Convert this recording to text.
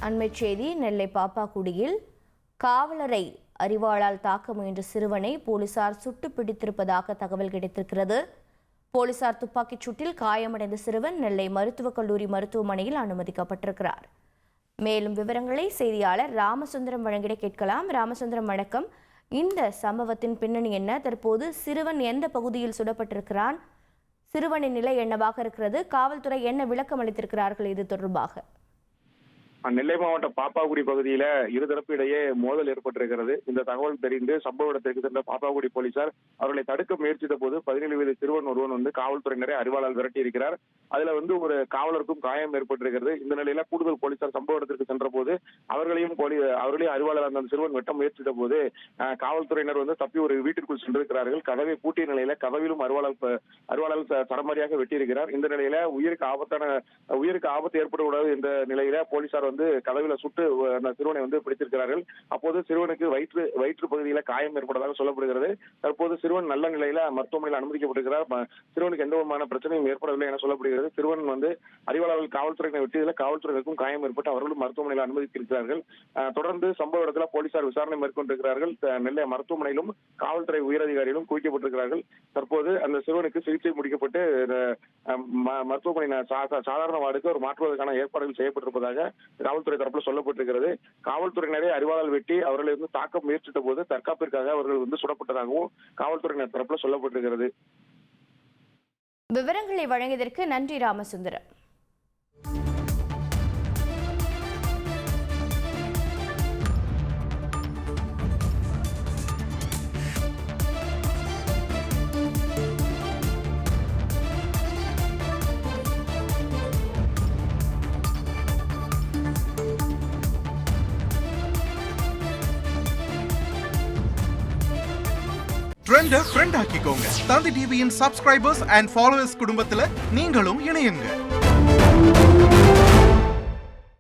அண்மைச் செய்தி. நெல்லை பாப்பாக்குடியில் காவலரை அரிவாளால் தாக்க முயன்ற சிறுவனை போலீசார் சுட்டு பிடித்திருப்பதாக தகவல் கிடைத்திருக்கிறது. போலீசார் துப்பாக்கிச் சூட்டில் காயமடைந்த சிறுவன் நெல்லை மருத்துவக் கல்லூரி மருத்துவமனையில் அனுமதிக்கப்பட்டிருக்கிறார். மேலும் விவரங்களை செய்தியாளர் ராமசுந்தரம் வழங்கிட கேட்கலாம். ராமசுந்தரம், வணக்கம். இந்த சம்பவத்தின் பின்னணி என்ன? தற்போது சிறுவன் எந்த பகுதியில் சுடப்பட்டிருக்கிறான்? சிறுவனின் நிலை என்னவாக இருக்கிறது? காவல்துறை என்ன விளக்கம் அளித்திருக்கிறார்கள் இது தொடர்பாக? நெல்லை மாவட்டம் பாப்பாக்குடி பகுதியில இருதரப்பு இடையே மோதல் ஏற்பட்டிருக்கிறது. இந்த தகவல் தெரிந்து சம்பவ இடத்திற்கு சென்ற பாப்பாக்குடி போலீசார் அவர்களை தடுக்க முயற்சித்த போது 17 வயது சிறுவன் ஒருவன் காவல்துறையினரை அரிவாளால் விரட்டி இருக்கிறார். அதுல ஒரு காவலருக்கும் காயம் ஏற்பட்டிருக்கிறது. இந்த நிலையில கூடுதல் போலீசார் சம்பவ இடத்திற்கு சென்ற போது அவர்களையும் அரிவாளால் அந்த சிறுவன் வெட்ட முயற்சித்த போது காவல்துறையினர் தப்பி ஒரு வீட்டிற்குள் சென்றிருக்கிறார்கள். கதவை பூட்டிய நிலையில கதவிலும் அரிவாளால் சரமாரியாக வெட்டியிருக்கிறார். இந்த நிலையில உயிருக்கு ஆபத்து ஏற்படக்கூடாது என்ற நிலையில போலீசார் கதவில சுட்டு அந்த சிறுவனை பிடித்திருக்கிறார்கள். அப்போது சிறுவனுக்கு வயிற்று பகுதியில காயம் ஏற்பட்டதாக சொல்லப்படுகிறது. தற்போது சிறுவன் நல்ல நிலையில மருத்துவமனையில் அனுமதிக்கப்பட்டிருக்கிறார். சிறுவனுக்கு எந்த விதமான பிரச்சனையும் ஏற்படவில்லை என சொல்லப்படுகிறது. சிறுவன் அரிவாளால் காவல்துறையினர் வெட்டியதில் காவல்துறையினருக்கும் காயம் ஏற்பட்டு அவர்களும் மருத்துவமனையில் அனுமதித்திருக்கிறார்கள். தொடர்ந்து சம்பவ இடத்துல போலீசார் விசாரணை மேற்கொண்டிருக்கிறார்கள். நெல்லை மருத்துவமனையிலும் காவல்துறை உயரதிகாரிகளும் குவிக்கப்பட்டிருக்கிறார்கள். தற்போது அந்த சிறுவனுக்கு சிகிச்சை முடிக்கப்பட்டு மருத்துவமனை சாதாரண வார்டுக்கு ஒரு மாற்றுவதற்கான ஏற்பாடுகள் செய்யப்பட்டிருப்பதாக காவல்துறை தரப்புல சொல்லப்பட்டிருக்கிறது. காவல்துறையினரை அரிவாளால் வெட்டி அவர்களை தாக்க முயற்சித்த போது தற்காப்பிற்காக அவர்கள் சுடப்பட்டதாகவும் காவல்துறையினர் தரப்புல சொல்லப்பட்டிருக்கிறது. விவரங்களை வழங்கியதற்கு நன்றி ராமசுந்தரம். ட்ரெண்ட ஃப்ரெண்ட் ஆக்கிக்கோங்க. தந்தி டிவியின் சப்ஸ்கிரைபர்ஸ் அண்ட் ஃபாலோவர்ஸ் குடும்பத்துல நீங்களும் இணையுங்க.